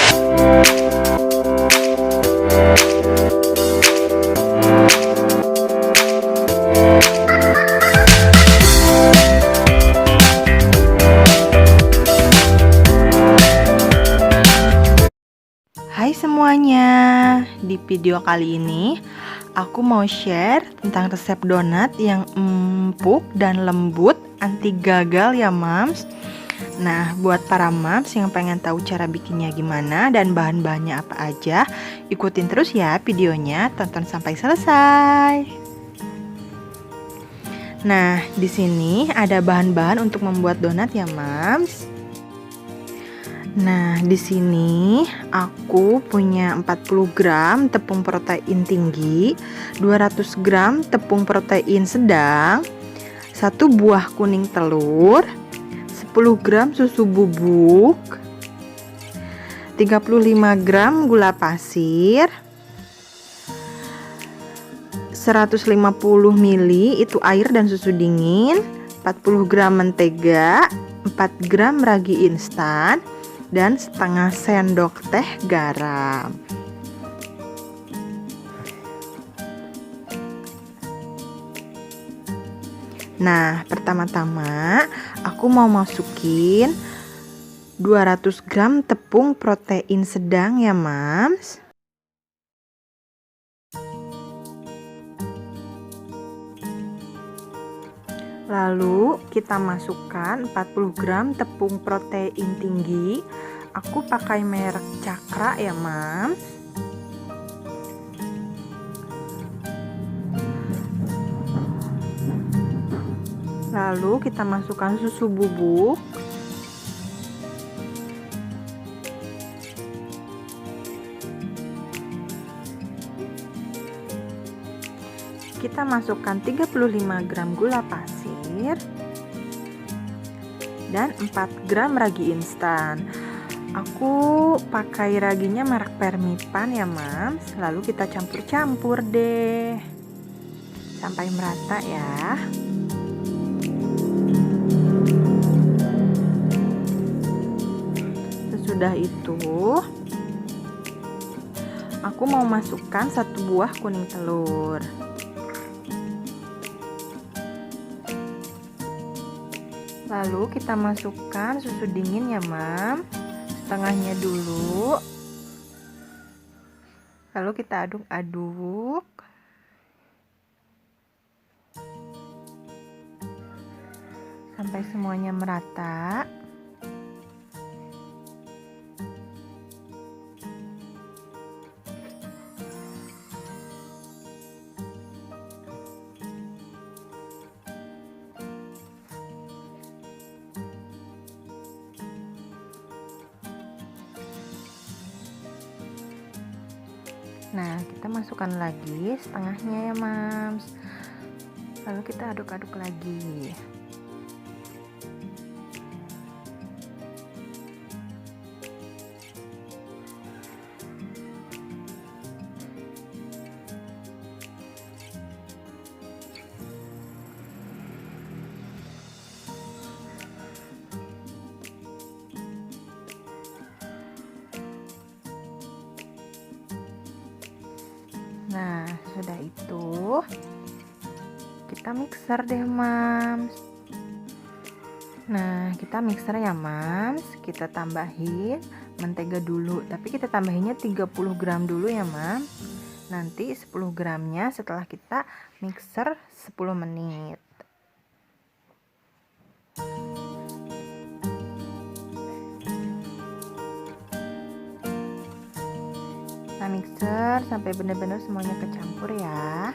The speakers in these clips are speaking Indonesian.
Hai semuanya, di video kali ini aku mau share tentang resep donat yang empuk dan lembut, anti gagal ya mams. Nah, buat para mams yang pengen tahu cara bikinnya gimana dan bahan-bahannya apa aja, ikutin terus ya videonya, tonton sampai selesai. Nah, di sini ada bahan-bahan untuk membuat donat ya mams. Nah, di sini aku punya 40 gram tepung protein tinggi, 200 gram tepung protein sedang, 1 buah kuning telur, 10 gram susu bubuk, 35 gram gula pasir, 150 ml itu air dan susu dingin, 40 gram mentega, 4 gram ragi instan, dan setengah sendok teh garam. Nah, pertama-tama aku mau masukin 200 gram tepung protein sedang ya mams. Lalu kita masukkan 40 gram tepung protein tinggi. Aku pakai merek Cakra ya mams. Lalu kita masukkan susu bubuk. Kita masukkan 35 gram gula pasir dan 4 gram ragi instan. Aku pakai raginya merek Permipan ya mams. Lalu kita campur-campur deh sampai merata ya. Sesudah itu aku mau masukkan 1 buah kuning telur. Lalu kita masukkan susu dingin ya mam, setengahnya dulu. Lalu kita aduk-aduk sampai semuanya merata. Nah, kita masukkan lagi setengahnya ya mams. Lalu kita aduk-aduk lagi. Nah, sudah itu kita mixer deh mams. Nah, kita mixer ya mams. Kita tambahin mentega dulu, tapi kita tambahinnya 30 gram dulu ya mams. Nanti 10 gramnya setelah kita mixer 10 menit. Nah, mixer sampai benar-benar semuanya kecampur ya.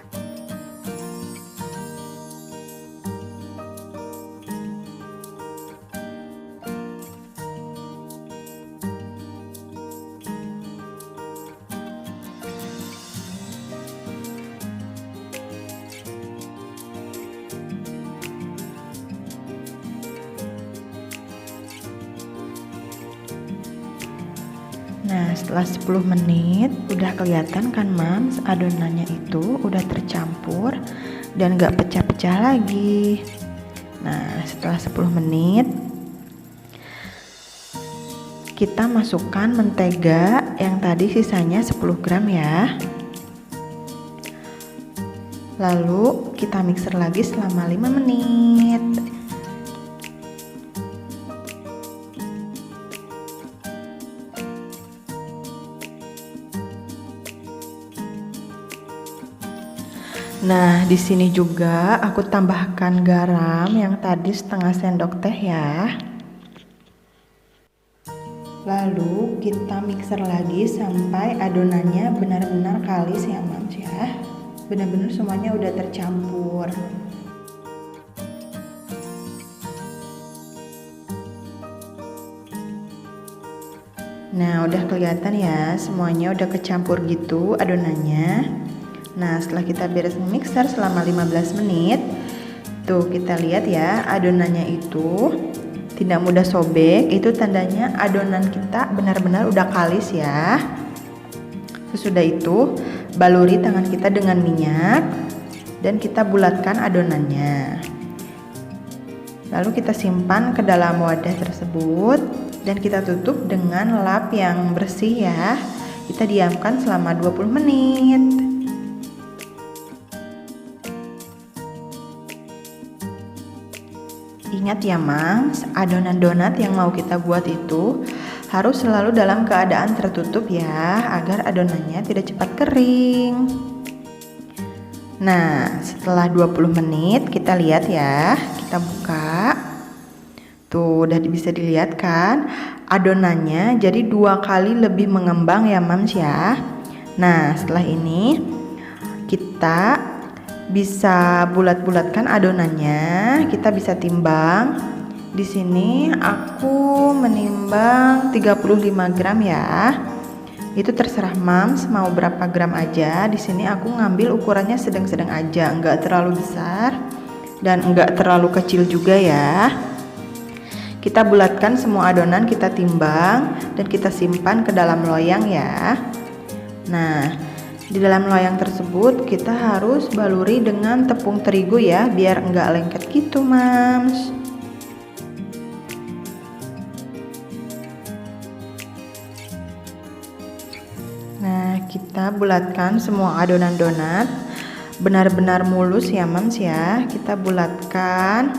Nah, setelah 10 menit udah kelihatan kan mams, adonannya itu udah tercampur dan gak pecah-pecah lagi. Nah, setelah 10 menit kita masukkan mentega yang tadi sisanya 10 gram ya. Lalu kita mixer lagi selama 5 menit. Nah, di sini juga aku tambahkan garam yang tadi setengah sendok teh ya. Lalu kita mixer lagi sampai adonannya benar-benar kalis ya Mams ya. Benar-benar semuanya udah tercampur. Nah, udah kelihatan ya, semuanya udah kecampur gitu adonannya. Nah, setelah kita beres mixer selama 15 menit, tuh kita lihat ya, adonannya itu tidak mudah sobek. Itu tandanya adonan kita benar-benar udah kalis ya. Sesudah itu, baluri tangan kita dengan minyak dan kita bulatkan adonannya. Lalu kita simpan ke dalam wadah tersebut dan kita tutup dengan lap yang bersih ya. Kita diamkan selama 20 menit. Ingat ya Mams, adonan donat yang mau kita buat itu harus selalu dalam keadaan tertutup ya, agar adonannya tidak cepat kering. Nah, setelah 20 menit kita lihat ya, kita buka. Tuh, udah bisa dilihat kan, adonannya jadi 2 kali lebih mengembang ya Mams ya. Nah, setelah ini kita bisa bulat-bulatkan adonannya, kita bisa timbang. Di sini aku menimbang 35 gram ya. Itu terserah Mams mau berapa gram aja. Di sini aku ngambil ukurannya sedang-sedang aja, enggak terlalu besar dan enggak terlalu kecil juga ya. Kita bulatkan semua adonan, kita timbang dan kita simpan ke dalam loyang ya. Nah, di dalam loyang tersebut kita harus baluri dengan tepung terigu ya, biar enggak lengket gitu Mams. Nah, kita bulatkan semua adonan donat benar-benar mulus ya Mams ya. Kita bulatkan,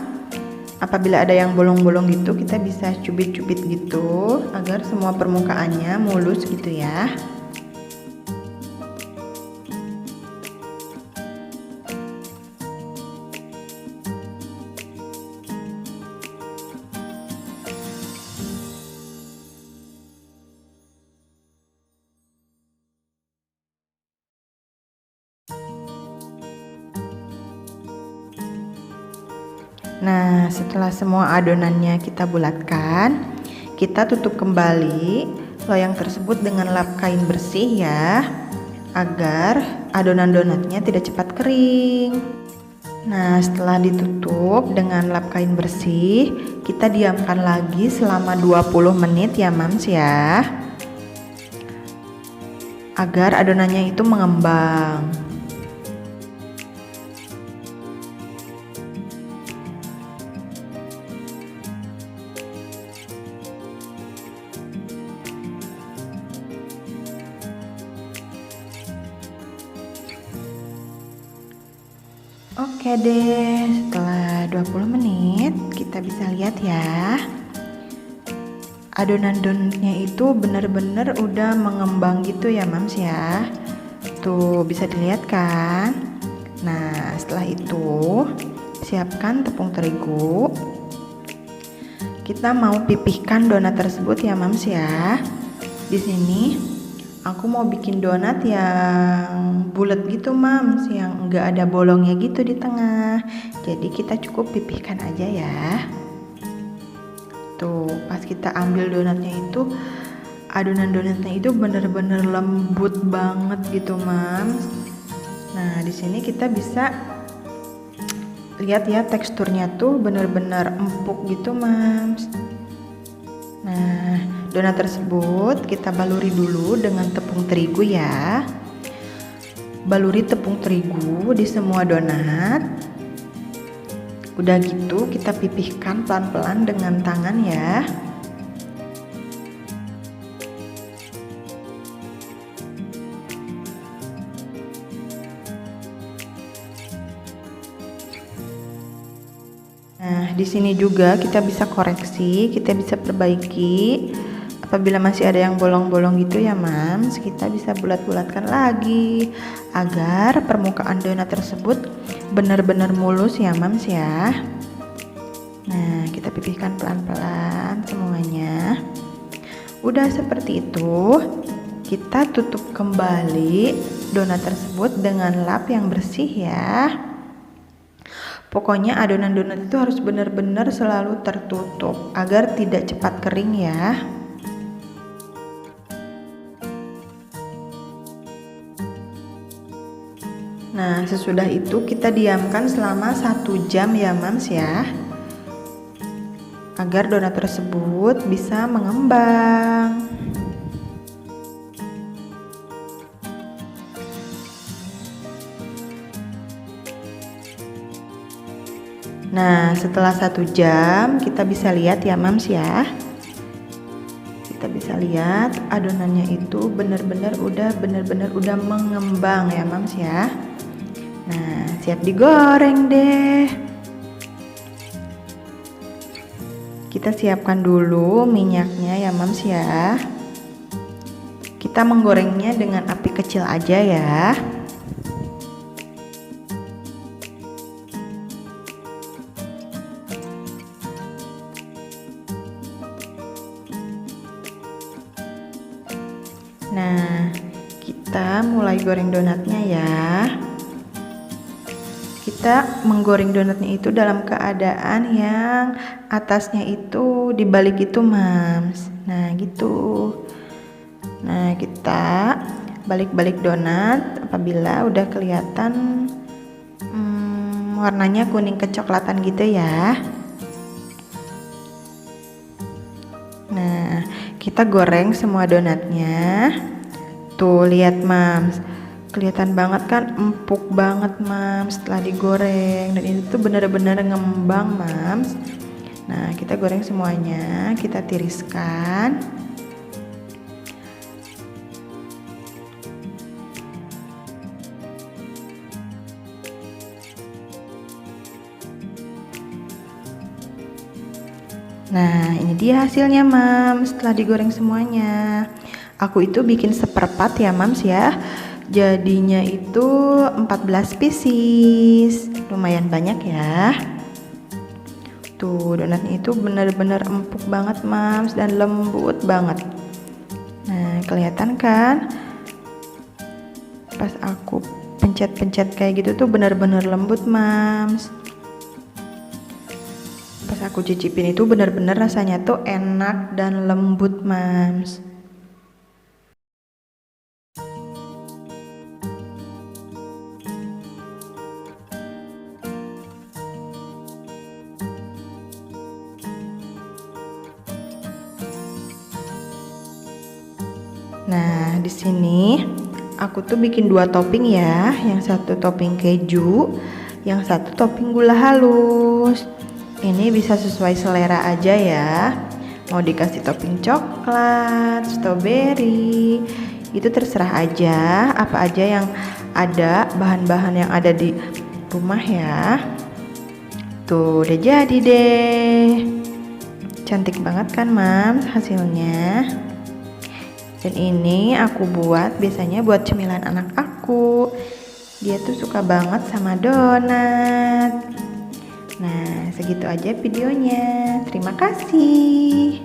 apabila ada yang bolong-bolong gitu kita bisa cubit-cubit gitu agar semua permukaannya mulus gitu ya. Nah, setelah semua adonannya kita bulatkan, kita tutup kembali loyang tersebut dengan lap kain bersih ya, agar adonan donatnya tidak cepat kering. Nah, setelah ditutup dengan lap kain bersih, kita diamkan lagi selama 20 menit ya Mams ya, agar adonannya itu mengembang. Oke deh, setelah 20 menit kita bisa lihat ya, adonan donatnya itu benar-benar udah mengembang gitu ya Mams ya. Tuh, bisa dilihat kan. Nah, setelah itu siapkan tepung terigu. Kita mau pipihkan donat tersebut ya Mams ya. Di sini aku mau bikin donat yang bulat gitu Mams, yang enggak ada bolongnya gitu di tengah. Jadi kita cukup pipihkan aja ya. Tuh, pas kita ambil donatnya itu, adonan donatnya itu bener-bener lembut banget gitu Mams. Nah, di sini kita bisa lihat ya, teksturnya tuh bener-bener empuk gitu Mams. Nah, donat tersebut kita baluri dulu dengan tepung terigu ya. Baluri tepung terigu di semua donat. Udah gitu kita pipihkan pelan-pelan dengan tangan ya. di sini juga kita bisa koreksi, kita bisa perbaiki. Apabila masih ada yang bolong-bolong gitu ya Mams, kita bisa bulat-bulatkan lagi agar permukaan donat tersebut benar-benar mulus ya Mams ya. Nah, kita pipihkan pelan-pelan semuanya. Udah seperti itu, kita tutup kembali donat tersebut dengan lap yang bersih ya. Pokoknya adonan donat itu harus benar-benar selalu tertutup agar tidak cepat kering ya. Nah, sesudah itu kita diamkan selama 1 jam ya Mams ya, agar donat tersebut bisa mengembang. Nah, setelah 1 jam kita bisa lihat ya Mams ya. Kita bisa lihat adonannya itu benar-benar udah mengembang ya Mams ya. Nah, siap digoreng deh. Kita siapkan dulu minyaknya ya Mams ya. Kita menggorengnya dengan api kecil aja ya. Nah, kita mulai goreng donatnya ya. Kita menggoreng donatnya itu dalam keadaan yang atasnya itu dibalik itu Mams. Nah gitu. Nah, kita balik-balik donat apabila udah kelihatan warnanya kuning kecoklatan gitu ya. Nah, kita goreng semua donatnya. Tuh lihat Mams, kelihatan banget kan, empuk banget Mams setelah digoreng, dan itu tuh benar-benar ngembang Mams. Nah, kita goreng semuanya, kita tiriskan. Nah, ini dia hasilnya Mams setelah digoreng semuanya. Aku itu bikin seperempat ya Mams ya. Jadinya itu 14 pieces. Lumayan banyak ya. Tuh, donatnya itu benar-benar empuk banget Mams dan lembut banget. Nah, kelihatan kan? Pas aku pencet-pencet kayak gitu tuh benar-benar lembut Mams. Pas aku cicipin itu benar-benar rasanya tuh enak dan lembut Mams. Nah, di sini aku tuh bikin 2 topping ya. Yang satu topping keju, yang satu topping gula halus. Ini bisa sesuai selera aja ya. Mau dikasih topping coklat, stroberi, itu terserah aja. Apa aja yang ada, bahan-bahan yang ada di rumah ya. Tuh, udah jadi deh. Cantik banget kan Mams hasilnya. Dan ini aku buat biasanya buat cemilan anak aku. Dia tuh suka banget sama donat. Nah, segitu aja videonya. Terima kasih.